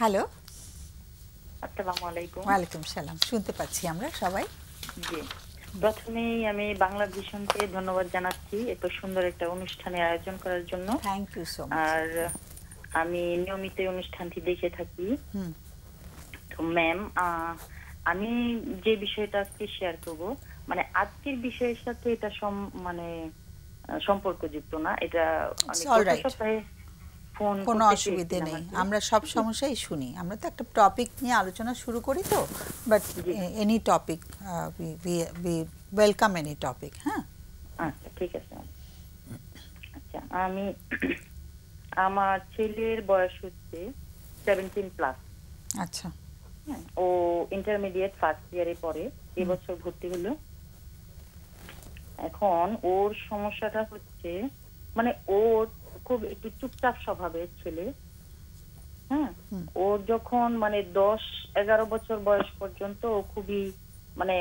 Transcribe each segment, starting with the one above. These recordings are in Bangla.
হ্যালো। আসসালামু আলাইকুম। ওয়ালাইকুম সালাম। শুনতে পাচ্ছি আমরা সবাই। জি, প্রথমেই আমি বাংলা ভিশনকে ধন্যবাদ জানাচ্ছি এত সুন্দর একটা অনুষ্ঠানের আয়োজন করার জন্য। Thank you so much. আর আমি নিয়মিত এই অনুষ্ঠানটি দেখে থাকি। হুম। তো ম্যাম, আমি যে বিষয়টা আজকে শেয়ার করব, মানে আজকের বিষয়ের সাথে এটা মানে সম্পর্কযুক্ত না। এটা আমি ইটস অল গত রাইট। সপ্তাহে ফোন কোনো করতে অসুবিধে চেয়েছিলাম নেই, আসলে। আমরা সব জি সমস্যাই শুনি। আমরা তো একটা টপিক নিয়ে আলোচনা শুরু করি, তো but G any topic, we welcome any topic. হ্যাঁ, আচ্ছা, ঠিক আছে। আচ্ছা, আমার ছেলের বয়স হচ্ছে 17+। আচ্ছা। হ্যাঁ, ও ইন্টারমিডিয়েট ফার্স্ট ইয়ারে পড়ে, এবছর ভর্তি হলো। এখন ওর সমস্যাটা হচ্ছে, মানে ওর খুব একটু চুপচাপ স্বভাবের ছেলে। হ্যাঁ, ওর যখন মানে 10-11 বছর বয়স পর্যন্ত ও খুবই মানে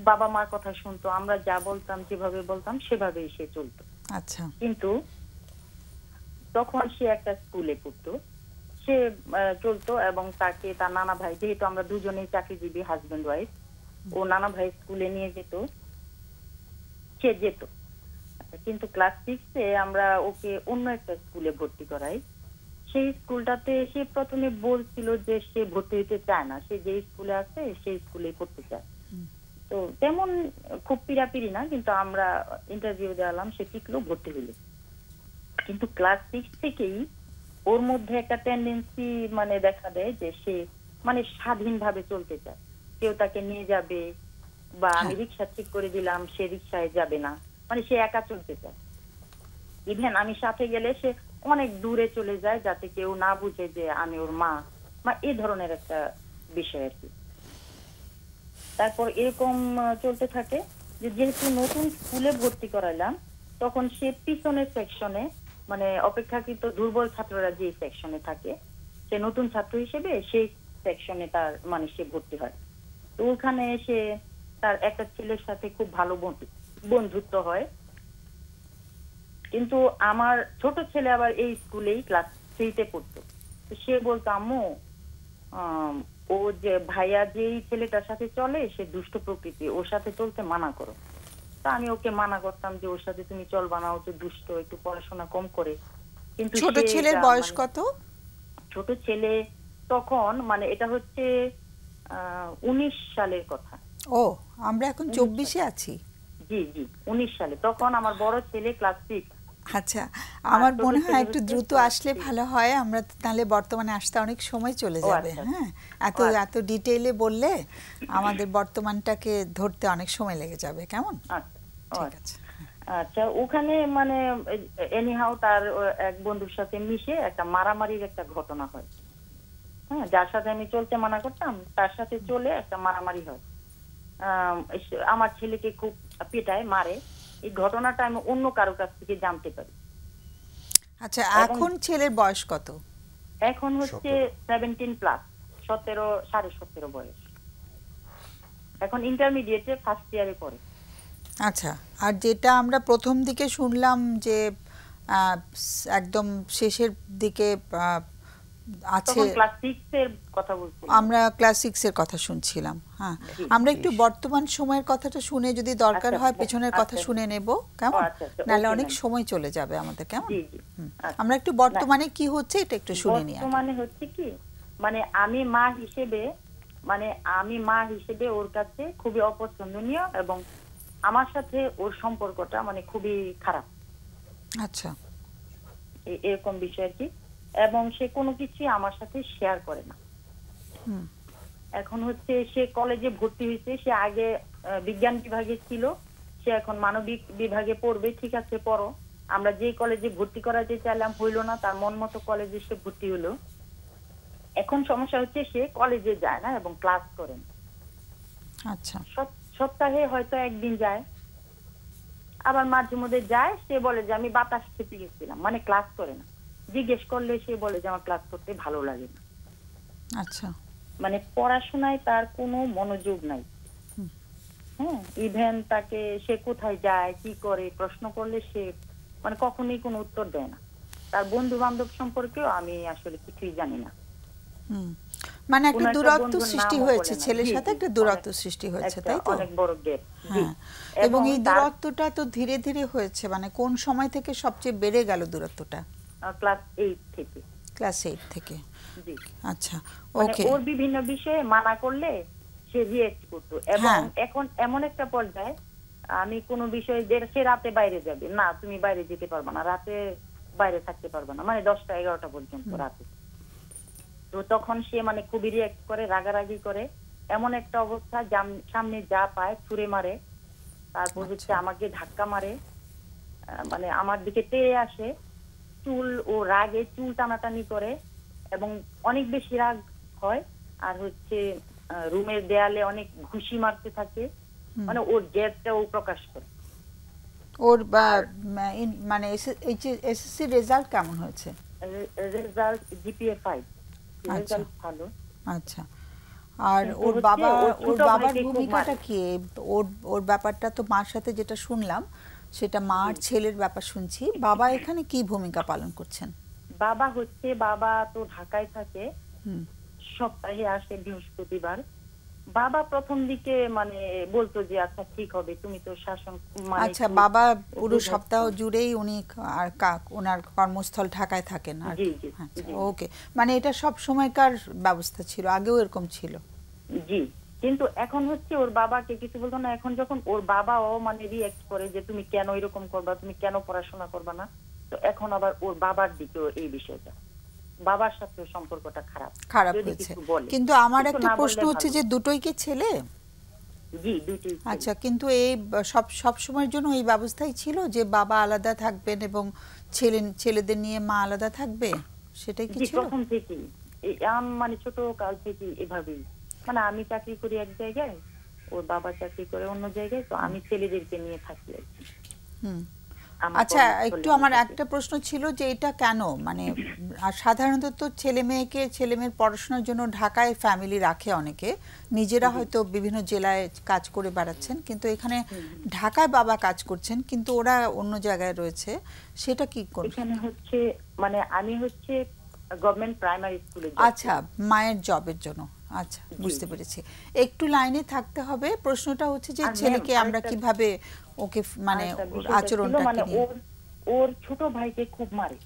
বাবা মার কথা শুনতো, আমরা যা বলতাম যেভাবে বলতাম সেভাবেই সে চলতো। আচ্ছা। কিন্তু তখন সে একটা স্কুলে পড়তো, সে চলতো এবং তাকে তার নানা ভাই, যেহেতু আমরা দুজনেই চাকরিজীবী হাজবেন্ড ওয়াইফ, ও নানা ভাই স্কুলে নিয়ে যেত, সে যেত। কিন্তু ক্লাস 6-এ আমরা ওকে অন্য একটা স্কুলে ভর্তি করাই। সেই স্কুলটাতে সে প্রথমে বলছিল যে সে ভর্তি হতে চায় না, সে যে স্কুলে আছে সেই স্কুলেই পড়তে চায়। তো তেমন খুব পিড়াপিড়ি না, কিন্তু আমরা ইন্টারভিউ দেওয়ালাম, সে টিকলো, ভর্তি হলো। কিন্তু ক্লাস 6 থেকেই ওর মধ্যে একটা টেন্ডেন্সি মানে দেখা দেয় যে সে মানে স্বাধীনভাবে চলতে চায়। কেউ তাকে নিয়ে যাবে, বা আমি রিক্সা ঠিক করে দিলাম, সে রিক্সায় যাবে না, মানে সে একা চলতে চায়। ইভেন আমি সাথে গেলে সে অনেক দূরে চলে যায়, যাতে কেউ না বুঝে যে আমি ওর মা, বা এই ধরনের একটা বিষয় আর কি। তারপর এরকম চলতে থাকে যে যেহেতু নতুন স্কুলে ভর্তি করাইলাম, তখন সে পিছনের সেকশনে, মানে অপেক্ষাকৃত দুর্বল ছাত্ররা যে সেকশনে থাকে, সে নতুন ছাত্র হিসেবে সেই সেকশনে তার মানে সে ভর্তি হয়। তো ওখানে এসে তার একটা ছেলের সাথে খুব ভালো বন্ধুত্ব হয়। কিন্তু আমার ছোট ছেলে আবার এই স্কুলেই ক্লাস 3-তে পড়তো। তো সে বলতো, আম্মু, আম, ও যে ভাইয়া যেই ছেলেটার সাথে চলে সে দুষ্ট প্রকৃতি, ওর সাথে চলতে মানা করো। তা আমি ওকে মানা করতাম যে ওর সাথে তুমি চলবা না, ও তো দুষ্ট, একটু পড়াশোনা কম করে। কিন্তু ছোট সে ছেলের এটা বয়স মানে কত? ছোট ছেলে তখন, মানে এটা হচ্ছে 19 সালের কথা। ও, আমরা এখন 19 সালে, 24-এ আছি। জি জি, 19 সালে। তখন আমার বড় ছেলে ক্লাস 6 আচ্ছা, আর আমার ছোট মনে হয় ছেলে একটু হচ্ছে দ্রুত ক্লাস আসলে 3। ভালো হয়, আমরা তাহলে বর্তমানে আসতে অনেক সময় চলে ও যাবে। আচ্ছা হ্যাঁ, এত ও আচ্ছা এত ডিটেইলে বললে আমাদের বর্তমানটাকে ধরতে অনেক সময় লেগে যাবে। কেমন? আচ্ছা ও ঠিক আচ্ছা আছে। আচ্ছা, ওখানে মানে এনিহাউ তার এক বন্ধুর সাথে মিশে একটা মারামারির একটা ঘটনা হয়। হ্যাঁ, যার সাথে আমি চলতে মানা করতাম তার সাথে চলে একটা মারামারি হয়। আমার ছেলেকে খুব পেটায়, মারে। এই ঘটনাটা আমি অন্য কারো কাছ থেকে জানতে পারি। আচ্ছা, এবং এখন ছেলের বয়স কত? এখন হচ্ছে 17+, 17, 17.5 বয়স। এখন ইন্টারমিডিয়েটে ফার্স্ট ইয়ারে পড়ে। আচ্ছা, আর যেটা আমরা প্রথম দিকে শুনলাম যে একদম শেষের দিকে আছে, তখন ক্লাস 6 এর কথা বলছিলাম। আমরা ক্লাস 6-এর কথা শুনছিলাম। হ্যাঁ, জি আমরা একটু বর্তমান সময়ের কথাটা শুনে যদি দরকার আচ্ছা হয় পেছনের কথা আচ্ছা শুনে নেব, ও কেমন? আচ্ছা আচ্ছা, নাহলে ওকে অনেক ম্যাম। সময় চলে যাবে আমাদের। কেমন? জি জি আচ্ছা। আমরা একটু না, বর্তমানে কি হচ্ছে এটা একটু শুনে নিই আগে। বর্তমানে হচ্ছে কি, মানে আমি মা হিসেবে, মানে আমি মা হিসেবে ওর কাছে খুবই অপছন্দনীয়, এবং আমার সাথে ওর সম্পর্কটা মানে খুবই খারাপ, আচ্ছা। এরকম বিষয় আর কি। এবং সে কোনো কিছুই আমার সাথে শেয়ার করে না। এখন হচ্ছে সে কলেজে ভর্তি হয়েছে, সে আগে বিজ্ঞান বিভাগে ছিল, সে এখন মানবিক বিভাগে পড়বে। ঠিক আছে, পড়ো। আমরা যে কলেজে ভর্তি করাতে চাইলাম হইলো না, তার মন মতো কলেজে সে ভর্তি হলো। এখন সমস্যা হচ্ছে সে কলেজে যায় না এবং ক্লাস করে না। আচ্ছা। সপ্তাহে হয়তো একদিন যায়, আবার মাঝে মধ্যে যায়, সে বলে যে আমি বাতাস খেতে গেছিলাম, মানে ক্লাস করে না। জিজ্ঞেস করলে সে বলে যে আমার ক্লাস করতে ভালো লাগে না। আচ্ছা। মানে পড়াশোনায় তার কোনো মনোযোগ নাই। হ্যাঁ, ইভেন তাকে সে কোথায় যায় কি করে প্রশ্ন করলে সে মানে কখনোই কোনো উত্তর দেয় না। তার বন্ধু বান্ধব সম্পর্কেও আমি আসলে কিছুই জানি না। মানে একটা কোনো একটা দূরত্ব বন্ধুর সৃষ্টি নামও হয়েছে, বলে না। ছেলের জি, সাথে জি, একটা দূরত্ব অনেক- সৃষ্টি হয়েছে, একটা তাই তো? অনেক বড় গ্যাপ। হ্যাঁ, এবং এই দূরত্বটা তো ধীরে ধীরে হয়েছে, মানে কোন সময় থেকে সবচেয়ে বেড়ে গেল দূরত্বটা? ক্লাস 8 থেকে। ক্লাস 8 থেকে। জি, আচ্ছা, মানে ওকে। ওর বিভিন্ন বিষয়ে মানা করলে সে রিয়েক্ট করতো, এবং হ্যাঁ। এখন এমন একটা পর্যায়ে আমি কোনো বিষয়ে যে সে রাতে বাইরে যাবে, না তুমি বাইরে যেতে পারবে না, রাতে বাইরে থাকতে পারবে না, মানে 10টা 11টা পর্যন্ত রাতে। তো তখন সে মানে খুবই রিয়েক্ট করে, রাগারাগি করে, এমন একটা অবস্থা সামনে যা পায় ছুঁড়ে মারে, তারপর হচ্ছে আমাকে ধাক্কা মারে, মানে আমার দিকে তেড়ে আসে, চুল ও রাগে চুল টানাটানি করে, এবং অনেক বেশি রাগ হয়। আর হচ্ছে রুমের দেয়ালে অনেক ঘুষি মারতে থাকে, মানে ওর জেদটা ও প্রকাশ করে। ওর মানে এসএসসি রেজাল্ট কেমন হয়েছে? রেজাল্ট জিপিএ 5, আচ্ছা, রেজাল্ট ভালো। আচ্ছা। আর কিন্তু ওর হচ্ছে বাবা, ওর ওর ছোট বাবার ভাইকে খুব ভূমিকাটা মারে। কি? ওর ওর ব্যাপারটা তো মার সাথে যেটা শুনলাম সেটা মা আর ছেলের ব্যাপার শুনছি, বাবা এখানে কি ভূমিকা পালন করছেন? বাবা তো ঢাকায় থাকে, সপ্তাহে আসে বৃহস্পতিবার। বাবা প্রথম দিকে মানে বলতো যে আচ্ছা ঠিক হবে, তুমি তো শাসন মানে আচ্ছা, একটু বাবা পুরো বুঝাচ্ছ। সপ্তাহ জুড়েই উনি আর ওনার কর্মস্থল ঢাকায় থাকেন আর জি, কি? জি, আচ্ছা, জি, ওকে। মানে এটা সব সময়কার ব্যবস্থা ছিল, আগেও এরকম ছিল? জি। কিন্তু এখন হচ্ছে ওর বাবাকে কিছু বলতো না, এখন যখন ওর বাবাও মানে রিঅ্যাক্ট করে যে তুমি কেন এরকম করবা, তুমি কেন পড়াশোনা করবা না, তো এখন আবার ওর বাবার দিকেও এই বিষয়টা, বাবার সাথে সম্পর্কটা খারাপ যদি হয়েছে। কিছু বলে। কিন্তু আমার কিছু একটা না প্রশ্ন বললে হচ্ছে ভালো। যে দুটোই কি ছেলে? জি, দুইটাই ছেলে। আচ্ছা, কিন্তু এই সব সময়ের জন্য এই ব্যবস্থাই ছিল যে বাবা আলাদা থাকবেন এবং ছেলেদের নিয়ে মা আলাদা থাকবে, সেটাই কি জি, ছিল? প্রথম থেকেই মানে ছোট কাল থেকে এভাবেই, মানে আমি চাকরি করি এক জায়গায়, ওর বাবা চাকরি করে অন্য জায়গায়, তো আমি ছেলেদেরকে নিয়ে থাকি আর কি। হুম। আমার আচ্ছা, কর্মস্থলে একটু নিয়ে আমার থাকি। একটা প্রশ্ন ছিল যে এটা কেন, মানে সাধারণত তো ছেলে মেয়ের পড়াশোনার জন্য ঢাকায় ফ্যামিলি রাখে অনেকে, নিজেরা হয়তো বিভিন্ন জেলায় কাজ করে বেড়াচ্ছেন, কিন্তু এখানে ঢাকায় বাবা কাজ করছেন কিন্তু ওরা অন্য জায়গায় রয়েছে, সেটা কি এখানে হচ্ছে মানে আমি হচ্ছে গভর্নমেন্ট প্রাইমারি স্কুলে আচ্ছা, মায়ের জবের জন্য। আচ্ছা, বুঝতে পেরেছি। একটু লাইনে থাকতে হবে। প্রশ্নটা হচ্ছে যে আর ম্যাম ছেলেকে আমরা আরেকটা কিভাবে ওকে মানে আরেকটা ওর বিষয়টা ছিল, আচরণটাকে মানে নিয়ে। ওর ছোট ভাইকে খুব মারে।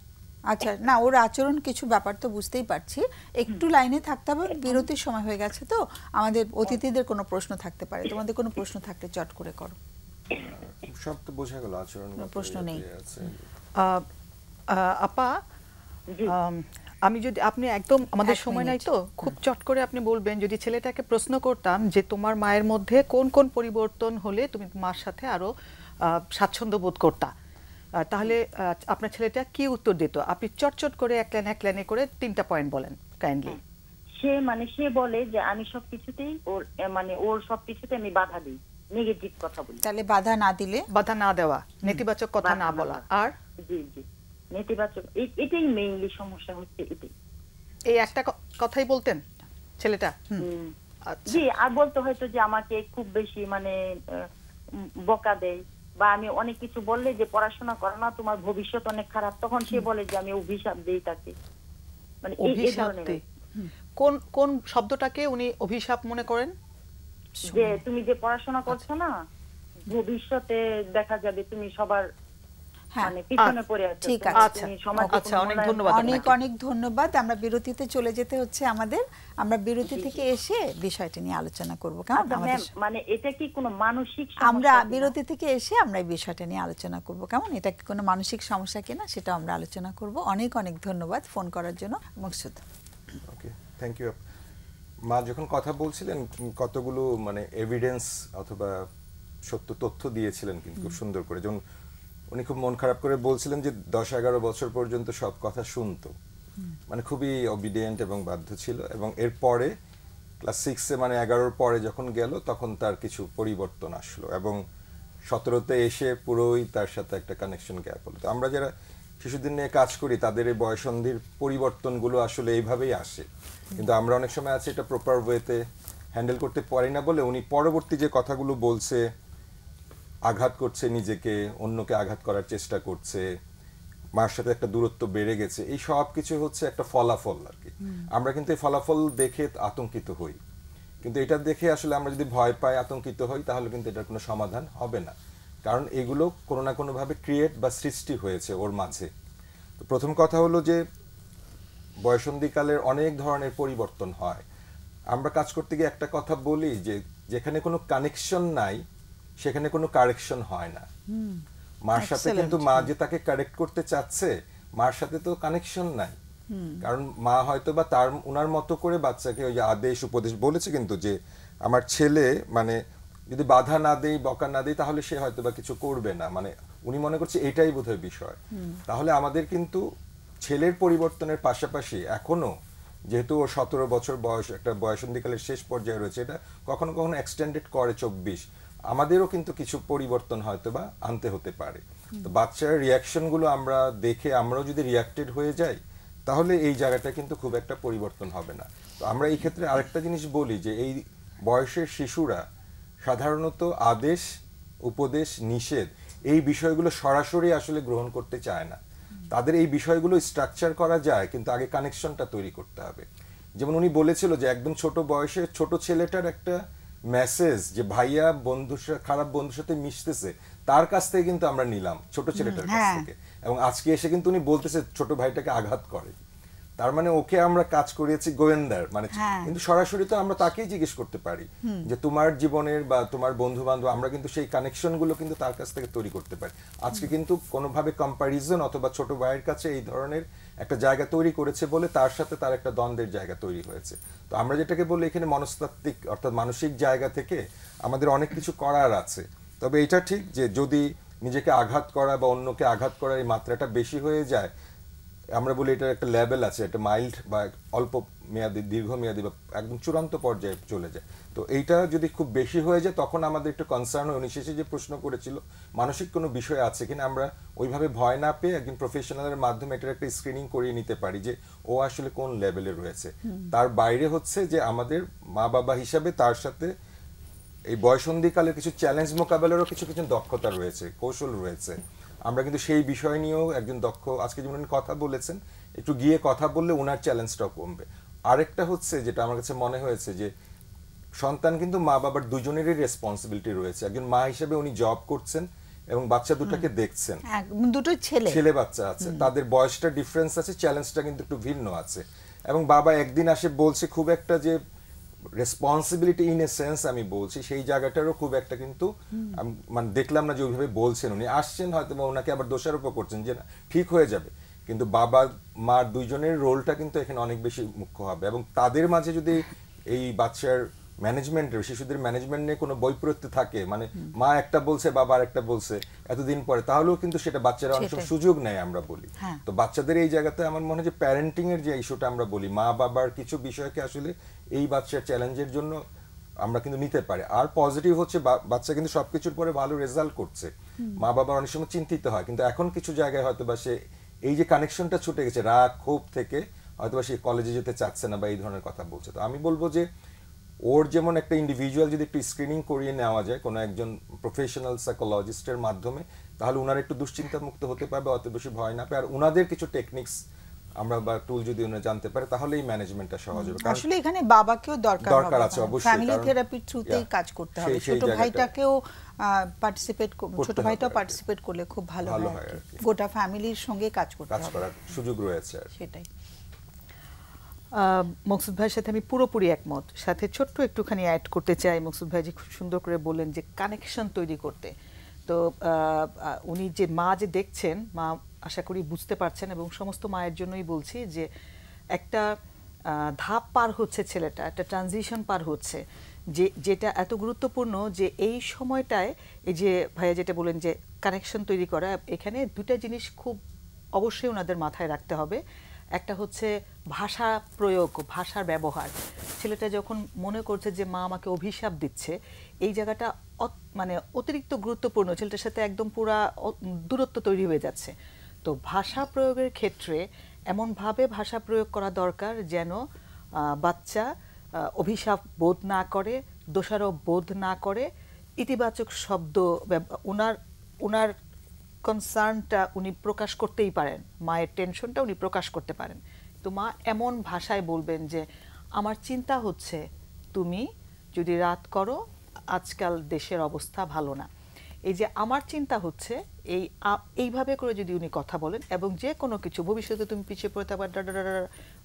আচ্ছা, না ওর আচরণ কিছু ব্যাপার তো বুঝতেই পারছি, একটু লাইনে থাকতে হবে, বিরতির সময় হয়ে গেছে তো আমাদের অতিথিদের কোনো প্রশ্ন থাকতে পারে, তোমাদের কোনো প্রশ্ন থাকলে চট করে করো। সব তো বোঝা গেল আচরণ প্রশ্ন নেই। আপা, জি, আমি যদি আপনি একদম আমাদের এক সময় নাই মিনিট। তো খুব চট করে আপনি বলবেন, যদি ছেলেটাকে প্রশ্ন করতাম যে তোমার মায়ের মধ্যে কোন কোন পরিবর্তন হলে তুমি মার সাথে আরো স্বাচ্ছন্দ্য বোধ করতা, তাহলে আপনার ছেলেটা কি উত্তর দিত? আপনি চটচট করে এক লাইনে করে 3টা পয়েন্ট বলেন কাইন্ডলি। সে বলে যে আমি সবকিছুতেই ওর সবকিছুতে আমি বাধা দিই, নেগেটিভ কথা বলি। তাহলে বাধা না দিলে? বাধা না দেওয়া, নেতিবাচক কথা বাধা না না বলা। দেওয়া। আর জি, জি, নেতিবাচক, এটাই মেইনলি সমস্যা হচ্ছে, এটাই। এই একটা কথাই বলতেন ছেলেটা? আচ্ছা, জি, আর বলতে হয়তো যে আমাকে খুব বেশি মানে বকা দেয়, বা আমি অনেক কিছু বললে যে পড়াশোনা করো না, তোমার ভবিষ্যৎ অনেক খারাপ, তখন সে বলে যে আমি অভিশাপ দেই তাকে, মানে এই অভিশাপ ধরনের। দেয়। কোন কোন শব্দটাকে উনি অভিশাপ মনে করেন? যে তুমি যে পড়াশোনা করছো না, ভবিষ্যতে দেখা যাবে তুমি সবার হ্যাঁ, মানে পিছনে পড়ে আছো, ঠিক তুমি- আছে। তুমি সমাজে আচ্ছা, কোনো অনেক মূল্যায়ন ধন্যবাদ পাবে না। অনেক অনেক ধন্যবাদ। আমরা বিরতিতে চলে যেতে হচ্ছে আমাদের, আমরা বিরতি থেকে এসে বিষয়টি নিয়ে আলোচনা করব, কেমন? আচ্ছা আমাদের ম্যাম, মানে এটা কি কোনো মানসিক আমরা সমস্যা কিনা? বিরতি থেকে এসে আমরা এই বিষয়টা নিয়ে আলোচনা করব, কেমন? এটা কি কোনো মানসিক সমস্যা কিনা সেটা আমরা আলোচনা করব। অনেক অনেক ধন্যবাদ ফোন করার জন্য মকসুদ। ওকে, থ্যাংক ইউ। মা যখন কথা বলছিলেন কতগুলো মানে এভিডেন্স অথবা সত্য তথ্য দিয়েছিলেন কিন্তু খুব সুন্দর করে, যেমন উনি খুব মন খারাপ করে বলছিলেন যে 10-11 বছর পর্যন্ত সব কথা শুনতো, মানে খুবই অবিডিয়েন্ট এবং বাধ্য ছিল, এবং এরপরে ক্লাস 6-এ মানে 11-র পরে যখন গেল তখন তার কিছু পরিবর্তন আসলো, এবং 17-তে এসে পুরোই তার সাথে একটা কানেকশন গ্যাপ হলো। তো আমরা যারা শিশুদের নিয়ে কাজ করি তাদের এই বয়সন্ধির পরিবর্তনগুলো আসলে এইভাবেই আসে, কিন্তু আমরা অনেক সময় আছে এটা প্রপার ওয়েতে হ্যান্ডেল করতে পারি না বলে উনি পরবর্তী যে কথাগুলো বলছে, আঘাত করছে নিজেকে, অন্যকে আঘাত করার চেষ্টা করছে, মার সাথে একটা দূরত্ব বেড়ে গেছে, এই সব কিছু হচ্ছে একটা ফলাফল আর কি। আমরা কিন্তু এই ফলাফল দেখে আতঙ্কিত হই, কিন্তু এটা দেখে আসলে আমরা যদি ভয় পাই, আতঙ্কিত হই, তাহলে কিন্তু এটার কোনো সমাধান হবে না, কারণ এগুলো কোনো না কোনোভাবে ক্রিয়েট বা সৃষ্টি হয়েছে ওর মাঝে। তো প্রথম কথা হলো যে বয়সন্ধিকালের অনেক ধরনের পরিবর্তন হয়। আমরা কাজ করতে গিয়ে একটা কথা বলি যে যেখানে কোনো কানেকশন নাই সেখানে কোনো কারেকশন হয় না। মার সাথে কিন্তু মা যে তাকে কারেক্ট করতে চাচ্ছে, মার সাথে তো কানেকশন নাই, কারণ মা হয়তো বা তার উনার মতো করে বাচ্চাকে ওই যে আদেশ উপদেশ বলেছে, কিন্তু যে আমার ছেলে মানে যদি বাধা না দেই, বকা না দেই, তাহলে সে হয়তো বা কিছু করবে না, মানে উনি মনে করছে এটাই বোধহয় বিষয়। তাহলে আমাদের কিন্তু ছেলের পরিবর্তনের পাশাপাশি এখনো, যেহেতু ওর 17 বছর বয়স, একটা বয়সন্ধিকালের শেষ পর্যায়ে রয়েছে, এটা কখনো কখনো এক্সটেন্ডেড করে 24, আমাদেরও কিন্তু কিছু পরিবর্তন হয়তো বা আনতে হতে পারে। তো বাচ্চার রিয়াকশনগুলো আমরা দেখে আমরাও যদি রিয়াক্টেড হয়ে যাই, তাহলে এই জায়গাটা কিন্তু খুব একটা পরিবর্তন হবে না। তো আমরা এই ক্ষেত্রে আরেকটা জিনিস বলি যে এই বয়সের শিশুরা সাধারণত আদেশ, উপদেশ, নিষেধ এই বিষয়গুলো সরাসরি আসলে গ্রহণ করতে চায় না। তাদের এই বিষয়গুলো স্ট্রাকচার করা যায়, কিন্তু আগে কানেকশনটা তৈরি করতে হবে। যেমন উনি বলেছিল যে একদম ছোট বয়সে ছোট ছেলেটার একটা মেসেজ যে ভাইয়া বন্ধুর সাথে, খারাপ বন্ধুর সাথে মিশতেছে, তার কাছ থেকে কিন্তু আমরা নিলাম, ছোট ছেলেটার কাছ থেকে। এবং আজকে এসে কিন্তু উনি বলতেছে ছোট ভাইটাকে আঘাত করে, তার মানে ওকে আমরা কাজ করিয়েছি গোয়েন্দার, মানে কিন্তু সরাসরি তো আমরা তাকেই জিজ্ঞেস করতে পারি যে তোমার জীবনের বা তোমার বন্ধু বান্ধব, আমরা কিন্তু সেই কানেকশন গুলো কিন্তু তার কাছ থেকে তৈরি করতে পারি। আজকে কিন্তু কোনোভাবে কম্পারিজন অথবা ছোট ভাইয়ের কাছে এই ধরনের একটা জায়গা তৈরি করেছে বলে তার সাথে তার একটা দ্বন্দ্বের জায়গা তৈরি হয়েছে। তো আমরা যেটাকে বলি এখানে মনস্তাত্ত্বিক অর্থাৎ মানসিক জায়গা থেকে আমাদের অনেক কিছু করার আছে। তবে এটা ঠিক যে যদি নিজেকে আঘাত করা বা অন্যকে আঘাত করার এই মাত্রাটা বেশি হয়ে যায়, আমরা বলি এটার একটা লেভেল আছে, একটা মাইল্ড বা অল্প মেয়াদি, দীর্ঘমেয়াদী বা একদম চূড়ান্ত পর্যায়ে চলে যায়। তো এইটা যদি খুব বেশি হয়ে যায় তখন আমাদের একটু কনসার্ন হয়। উনি শেষে যে প্রশ্ন করেছিল মানসিক কোনো বিষয় আছে কিনা, আমরা ওইভাবে ভয় না পেয়ে একজন প্রফেশনালের মাধ্যমে এটার একটা স্ক্রিনিং করিয়ে নিতে পারি যে ও আসলে কোন লেভেলে রয়েছে। তার বাইরে হচ্ছে যে আমাদের মা বাবা হিসাবে তার সাথে এই বয়সন্ধিকালের কিছু চ্যালেঞ্জ মোকাবেলারও কিছু কিছু দক্ষতা রয়েছে, কৌশল রয়েছে। আমরা কিন্তু সেই বিষয় নিয়েও একজন দক্ষ, আজকে যেমন উনি কথা বলেছেন, একটু গিয়ে কথা বললে ওনার চ্যালেঞ্জটাও কমবে। আরেকটা হচ্ছে যেটা আমার কাছে মনে হয়েছে যে সন্তান কিন্তু মা বাবার দুজনেরই রেসপন্সিবিলিটি রয়েছে। একজন মা হিসেবে উনি জব করছেন এবং বাচ্চা দুটাকে দেখছেন, দুটো ছেলে বাচ্চা আছে, তাদের বয়সটা ডিফারেন্স আছে, চ্যালেঞ্জটা কিন্তু একটু ভিন্ন আছে। এবং বাবা একদিন আসে বলছে খুব একটা যে রেসপন্সিবিলিটি ইন এ সেন্স আমি বলছি, সেই জায়গাটারও খুব একটা কিন্তু মানে দেখলাম না যে ওইভাবে বলছেন। উনি আসছেন হয়তো বা ওনাকে আবার দোষারোপ করছেন যে না ঠিক হয়ে যাবে, কিন্তু বাবা মা দুইজনের রোলটা কিন্তু এখানে অনেক বেশি মুখ্য হবে। এবং তাদের মাঝে যদি এই বাচ্চার ম্যানেজমেন্টের, শিশুদের ম্যানেজমেন্ট নিয়ে কোনো বৈপরীত্য থাকে, মানে মা একটা বলছে বাবা আরেকটা বলছে এতদিন পরে, তাহলেও কিন্তু সেটা বাচ্চারা অনেক সময় সুযোগ নেয় আমরা বলি। তো বাচ্চাদের এই জায়গাতে আমার মনে হয় যে প্যারেন্টিং এর যে ইস্যুটা আমরা বলি, মা বাবার কিছু বিষয়কে আসলে এই বাচ্চার চ্যালেঞ্জের জন্য আমরা কিন্তু নিতে পারি। আর পজিটিভ হচ্ছে বাচ্চা কিন্তু সবকিছুর পরে ভালো রেজাল্ট করছে, মা বাবা অনেক সময় চিন্তিত হয়, কিন্তু এখন কিছু জায়গায় হয়তো বা সে এই যে কানেকশনটা ছুটে গেছে রাগ ক্ষোভ থেকে, হয়তো বা সে কলেজে যেতে চাচ্ছে না বা এই ধরনের কথা বলছে। তো আমি বলবো যে ওর যেমন একটা ইন্ডিভিজুয়াল যদি একটু স্ক্রিনিং করিয়ে নেওয়া যায় কোনো একজন প্রফেশনাল সাইকোলজিস্টের মাধ্যমে, তাহলে ওনারা একটু দুশ্চিন্তা মুক্ত হতে পারবে, অত বেশি ভয় না পায়। আর ওনাদের কিছু টেকনিক্স আমরা বা টুল যদি ওনারা জানতে পারে তাহলে এই ম্যানেজমেন্টটা সহজ হবে। আসলে এখানে বাবাকেও দরকার আছে অবশ্যই, ফ্যামিলি থেরাপির থ্রুতেই কাজ করতে হবে। ছোট ভাইটাকেও ছোট ভাইটাও পার্টিসিপেট করলে খুব ভালো হয়, গোটা ফ্যামিলির সঙ্গে কাজ করতে হবে, কাজ করার সুযোগ রয়েছে। সেটাই। মকসুদ ভাইয়ের সাথে আমি পুরোপুরি একমত। সাথে ছোট্ট একটুখানি অ্যাড করতে চাই, মকসুদ ভাই যে খুব সুন্দর করে বললেন যে কানেকশন তৈরি করতে। তো উনি যে মা যে দেখছেন, মা আশা করি বুঝতে পারছেন, এবং সমস্ত মায়ের জন্যই বলছি যে একটা ধাপ পার হচ্ছে ছেলেটা, একটা ট্রানজিশন পার হচ্ছে, যেটা এত গুরুত্বপূর্ণ যে এই সময়টায় এই যে ভাইয়া যেটা বলেন যে কানেকশন তৈরি করা, এখানে দুটা জিনিস খুব অবশ্যই ওনাদের মাথায় রাখতে হবে। একটা হচ্ছে ভাষা প্রয়োগ, ভাষার ব্যবহার। ছেলেটা যখন মনে করছে যে মা আমাকে অভিশাপ দিচ্ছে, এই জায়গাটা মানে অতিরিক্ত গুরুত্বপূর্ণ, ছেলেটার সাথে একদম পুরা দূরত্ব তৈরি হয়ে যাচ্ছে। তো ভাষা প্রয়োগের ক্ষেত্রে এমনভাবে ভাষা প্রয়োগ করা দরকার যেন বাচ্চা অভিশাপ বোধ না করে, দোষারোপ বোধ না করে, ইতিবাচক শব্দ ওনার কনসার্নটা উনি প্রকাশ করতেই পারেন, মায়ের টেনশনটা উনি প্রকাশ করতে পারেন। তো মা এমন ভাষায় বলবেন যে আমার চিন্তা হচ্ছে তুমি যদি রাত করো, আজকাল দেশের অবস্থা ভালো না। এই যে আমার চিন্তা হচ্ছে, এইভাবে করে যদি উনি কথা বলেন এবং যে কোনো কিছু ভবিষ্যতে তুমি পিছিয়ে পড়ে থাকবা,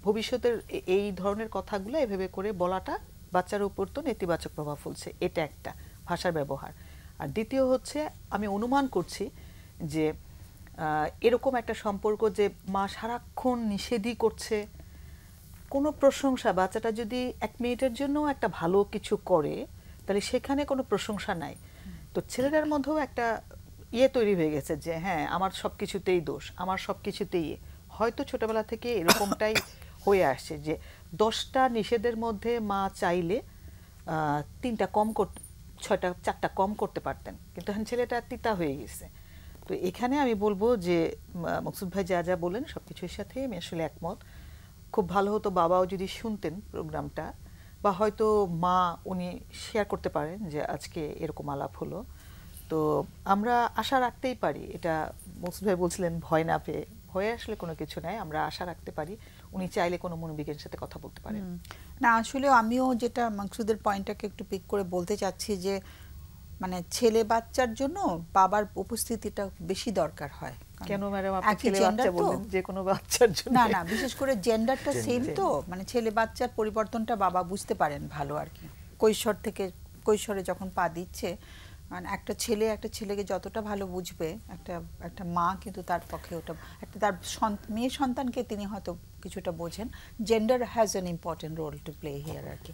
ভবিষ্যতের এই ধরনের কথাগুলো এভাবে করে বলাটা বাচ্চার উপর তো নেতিবাচক প্রভাব ফেলছে, এটা একটা ভাষার ব্যবহার। আর দ্বিতীয় হচ্ছে, আমি অনুমান করছি যে এরকম একটা সম্পর্ক যে মা সারাক্ষণ নিষেধই করছে, কোনো প্রশংসা, বাচ্চাটা যদি 1 মিনিটের জন্য একটা ভালো কিছু করে তাহলে সেখানে কোনো প্রশংসা নাই। তো ছেলেটার মধ্যেও একটা তৈরি হয়ে গেছে যে হ্যাঁ আমার সব কিছুতেই দোষ, আমার সব কিছুতেই হয়তো ছোটবেলা থেকে এরকমটাই হয়ে আসছে যে 10টা নিষেধের মধ্যে মা চাইলে 3টা কম করতে, 4টা কম করতে পারতেন, কিন্তু এখন ছেলেটা তিতা হয়ে গেছে। তো এখানে আমি বলবো যে মকসুদ ভাই যা যা বলেন সবকিছুর সাথে আমি আসলে একমত। খুব ভালো হতো বাবাও যদি শুনতেন প্রোগ্রামটা, বা হয়তো মা উনি শেয়ার করতে পারেন যে আজকে এরকম আলাপ হলো। তো আমরা আশা রাখতেই পারি, এটা মকসুদ ভাই বলছিলেন ভয় না পেয়ে, ভয়ে আসলে কোনো কিছু নাই, আমরা আশা রাখতে পারি উনি চাইলে কোনো মনোবিজ্ঞানের সাথে কথা বলতে পারেন। না আসলে আমিও যেটা মাকসুদের পয়েন্টটাকে একটু পিক করে বলতে চাচ্ছি যে মানে ছেলে বাচ্চার জন্য বাবার উপস্থিতিটা বেশি দরকার হয়। কেন ম্যাডাম আপনি ছেলে বাচ্চা বললেন? যে কোনো বাচ্চার জন্য না, বিশেষ করে জেন্ডারটা সেম তো, মানে ছেলে বাচ্চার পরিবর্তনটা বাবা বুঝতে পারেন ভালো আর কি। কৈশোরে যখন পা দিচ্ছে, মানে একটা ছেলেকে যতটা ভালো বুঝবে একটা মা, কিন্তু তার পক্ষে ওটা একটা তার মেয়ে সন্তানকে তিনি হয়তো কিছুটা বোঝেন। Gender has an important role to play here আর কি।